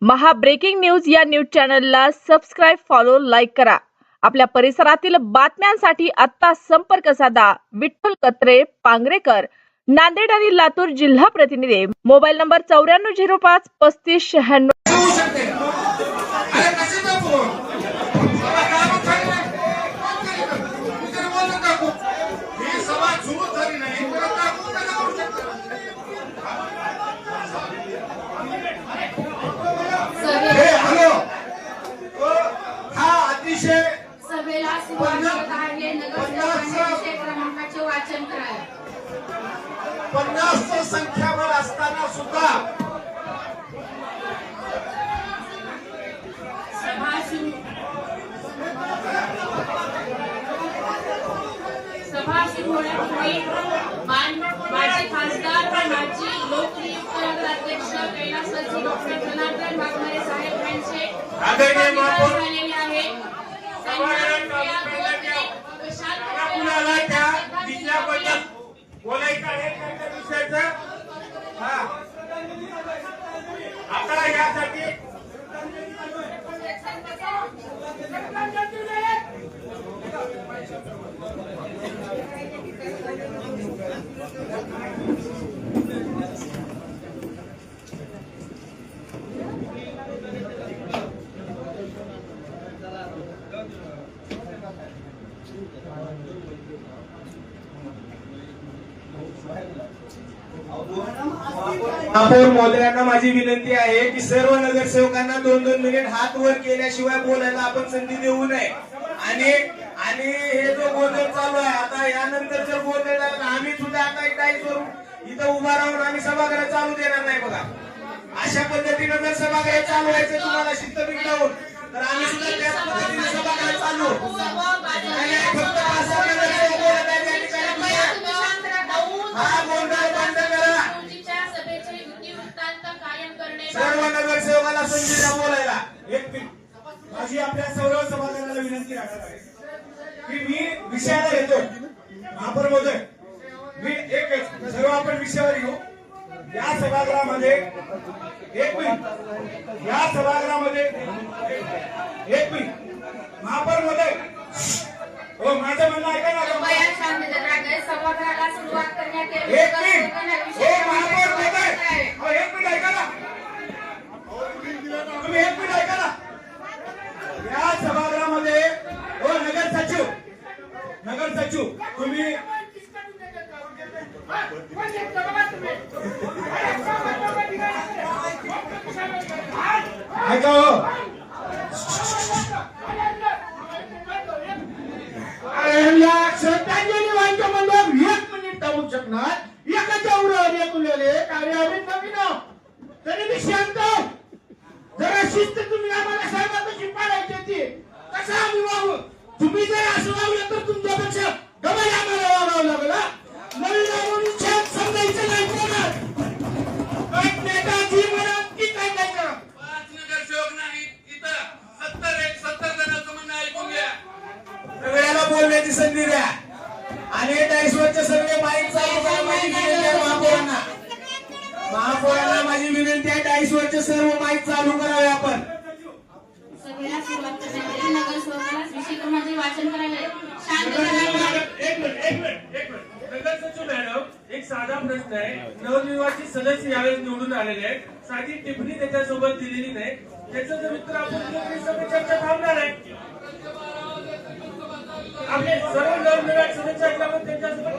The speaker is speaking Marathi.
महा ब्रेकिंग न्यूज या न्यूज चॅनलला सबस्क्राइब, फॉलो, लाईक करा। आपल्या परिसरातील बातम्यांसाठी आता संपर्क साधा विठ्ठल कत्रे पांगरेकर, नांदेड आणि लातूर जिल्हा प्रतिनिधी। Mobile number 9405 3596। सभेला सुरुवात आहे। नगरसेवकांनी क्रमांकाचे वाचन करावे। 50 संख्याबळ असताना सुद्धा सभा सुरू होण्यापूर्वी माजी खासदार व माजी लोकनियुक्त नगराध्यक्ष कैलासवासी डॉक्टर जनार्दन वाघमारे साहेब यांचे आदरणीय महापौर झालेले आहे। कुणाला त्या विषयाबद्दल बोलायचं आहे त्या विषयाचं आता यासाठी महापौर महोदयांना माझी विनंती आहे की सर्व नगरसेवकांना 2-2 मिनिट हात वर केल्याशिवाय बोलायला आपण संधी देऊ नये। आणि हे जो गोंधळ चालू आहे आता यानंतर जर गोंधळ झाला आम्ही सुद्धा आता टाईस वरून इथं उभा राहून आम्ही सभागृह चालू देणार नाही। बघा अशा पद्धतीने जर सभागृह चालू व्हायचं तुम्हाला शिस्त बिघडवून तर आम्ही सुद्धा त्याच पद्धतीने सभागृह चालू फक्त हा गोंधळ बंद करा। सर्व नगरसेवकाला संधी द्या बोलायला। एक मिनिट माझी आपल्या सर्व सभागृहाला विनंती राहणार आहे की मी विषयाला येतो। महापौर महोदय मी एक सर्व आपण विषयावर येऊ। या सभागृहामध्ये एक मिनिट या सभागृहामध्ये एक मिनिट महापौर महोदय हो माझं म्हणणं ऐका ना। सभागृहाला सुरुवात करण्यात येईल। एक मिनिट हो महापौर महोदय हो एक मिनिट ऐका ना तुम्ही एक मिनिट ऐका ना। या सभागृहामध्ये हो नगर सचिव तुम्ही ऐका हो श्रद्धांजली वाक्य मंडळ 1 मिनिट थांबू शकणार एकाच्या उरावर येतुलेले कार्यावे नवीन तरी मी शांत जरा शिस्त तुम्ही आम्हाला सांगा कशी पाडायची ती कसं आम्ही वागू। तुम्ही जर असं वागलं तर तुमच्यापेक्षा डबल आम्हाला वागावं लागलं। नवीन म्हणून छान समजायचं नाही कोणाला नेताजी म्हणा की काय काय करा। 5 नगरसेवक नाही इथं 70 जणांचं म्हणणं ऐकून घ्या। सगळ्याला बोलण्याची संधी द्या आणि 40 वर्ष सगळे माईक चालू करा। माझी विनंती आहे महापौरांना माझी विनंती आहे 40 वर्ष सर्व माईक चालू करावे। आपण सभेला सुरुवात करण्यात येईल। नगरसेवकाला विषय क्रमांकाचे वाचन करायला शांत एक मिनिट नगर सचिव मॅडम एक साधा प्रश्न आहे। नवनिर्वाचित सदस्य यावेळेस निवडून आलेले आहेत। साधी टिप्पणी त्याच्यासोबत दिलेली नाही। त्याचं जर उत्तर आपण चर्चा थांबणार आहे। आपले सर्व नवनिर्वाचित सदस्य असल्यामुळे त्यांच्यासोबत